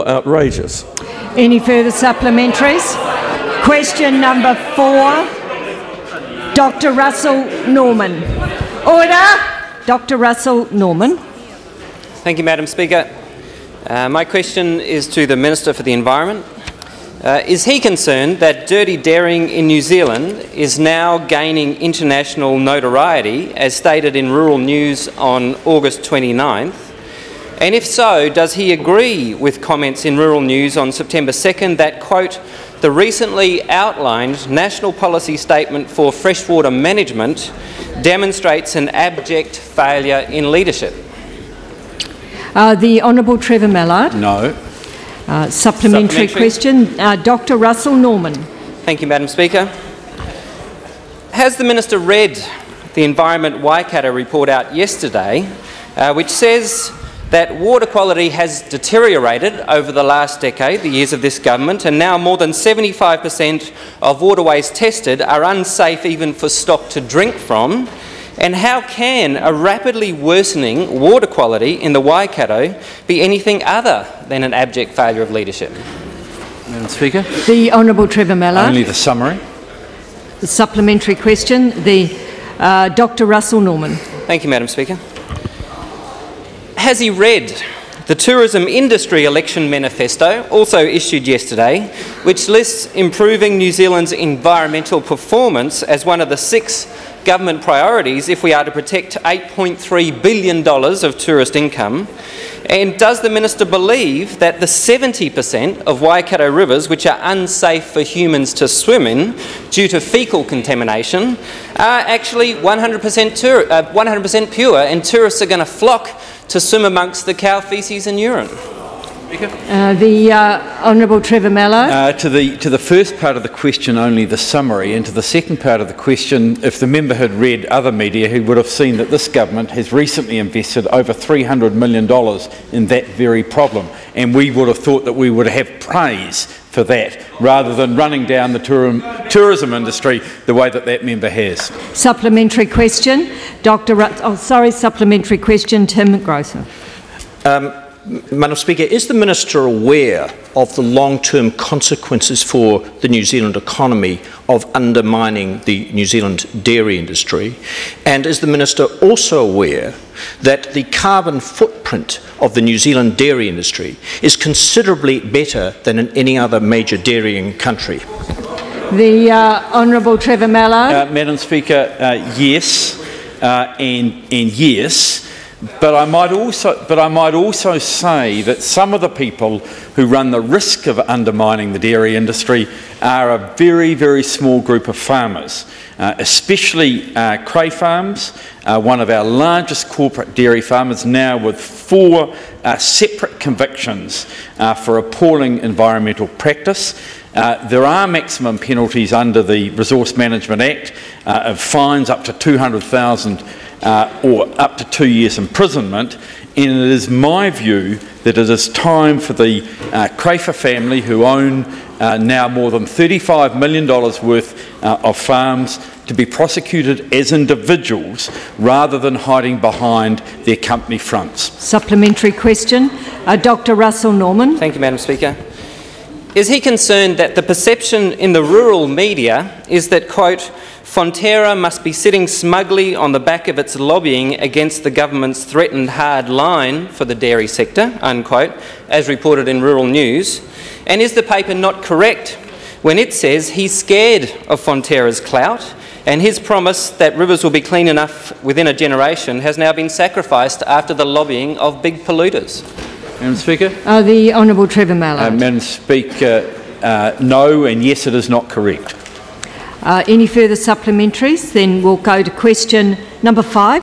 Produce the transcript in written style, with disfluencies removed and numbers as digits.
outrageous. Any further supplementaries? Question number 4, Dr. Russel Norman. Order! Dr. Russel Norman. Thank you, Madam Speaker. My question is to the Minister for the Environment. Is he concerned that dirty dairying in New Zealand is now gaining international notoriety, as stated in Rural News on August 29th? And if so, does he agree with comments in Rural News on September 2nd that, quote, the recently outlined National Policy Statement for Freshwater Management demonstrates an abject failure in leadership? The Honourable Trevor Mallard. No. Supplementary question. Dr. Russel Norman. Thank you, Madam Speaker. Has the Minister read the Environment Waikato report out yesterday, which says that water quality has deteriorated over the last decade, the years of this government, and now more than 75% of waterways tested are unsafe even for stock to drink from? And how can a rapidly worsening water quality in the Waikato be anything other than an abject failure of leadership? Madam Speaker. The Honourable Trevor Mallard. Only the summary. The supplementary question. Dr. Russel Norman. Thank you, Madam Speaker. Has he read the Tourism Industry Election Manifesto, also issued yesterday, which lists improving New Zealand's environmental performance as one of the 6 government priorities if we are to protect $8.3 billion of tourist income? And does the Minister believe that the 70% of Waikato rivers which are unsafe for humans to swim in due to faecal contamination are actually 100% pure, and tourists are going to flock to swim amongst the cow faeces and urine? The Honourable Trevor Mallard. To the first part of the question, only the summary, and to the second part of the question, if the member had read other media, he would have seen that this government has recently invested over $300 million in that very problem, and we would have thought that we would have praise for that, rather than running down the tourism industry the way that member has. Supplementary question, supplementary question, Tim Groser. Madam Speaker, is the Minister aware of the long-term consequences for the New Zealand economy of undermining the New Zealand dairy industry? And is the Minister also aware that the carbon footprint of the New Zealand dairy industry is considerably better than in any other major dairying country? The Honourable Trevor Mallard. Madam Speaker, yes, and yes. But I might also say that some of the people who run the risk of undermining the dairy industry are a very, very small group of farmers, especially Cray Farms, one of our largest corporate dairy farmers, now with 4 separate convictions for appalling environmental practice. There are maximum penalties under the Resource Management Act of fines up to $200,000 or up to 2 years imprisonment, and it is my view that it is time for the Crafer family, who own now more than $35 million worth of farms, to be prosecuted as individuals rather than hiding behind their company fronts. Supplementary question, Dr. Russel Norman. Thank you, Madam Speaker. Is he concerned that the perception in the rural media is that, quote, Fonterra must be sitting smugly on the back of its lobbying against the government's threatened hard line for the dairy sector, unquote, as reported in Rural News? And is the paper not correct when it says he's scared of Fonterra's clout and his promise that rivers will be clean enough within a generation has now been sacrificed after the lobbying of big polluters? Madam Speaker. The Honourable Trevor Mallard. Madam Speaker, no, and yes, it is not correct. Any further supplementaries? Then we'll go to question number 5.